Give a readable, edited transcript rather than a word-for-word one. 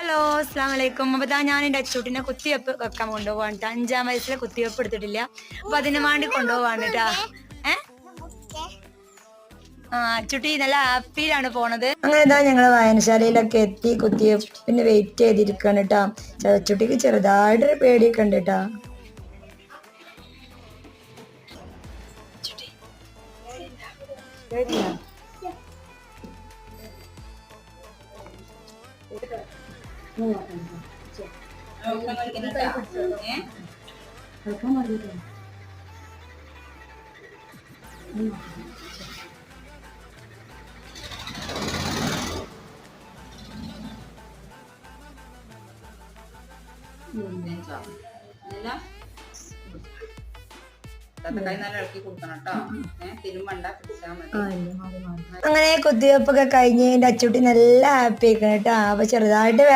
Hello അസ്സാം വലൈക്കും. അപ്പൊ ഞാൻ എന്റെ അച്ചൂട്ടിനെ കുത്തിവെപ്പ് വെക്കാൻ കൊണ്ടുപോകാൻ 5-ാം വയസ്സിലെ കുത്തിവെപ്പ് എടുത്തിട്ടില്ല. അപ്പൊ അതിന് വേണ്ടി കൊണ്ടുപോവാണ് കേട്ടാ. അച്ചൂട്ടി നല്ല ഹാപ്പിയിലാണ് പോണത്. അങ്ങനെ ഇതാ ഞങ്ങള് വായനശാലയിലൊക്കെ എത്തി കുത്തിവെപ്പിന് വെയിറ്റ് ചെയ്തിരിക്കാണ് കേട്ടാ. അച്ചൂട്ടിക്ക് ചെറുതായിട്ടൊരു പേടിയൊക്കെ ഉണ്ട് കേട്ടാ. അങ്ങനെ കുത്തിവെപ്പൊക്കെ കഴിഞ്ഞ് എന്റെ അച്ചൂട്ടി നല്ല ഹാപ്പി ആയിക്കണം കേട്ടാ. അപ്പൊ ചെറുതായിട്ട്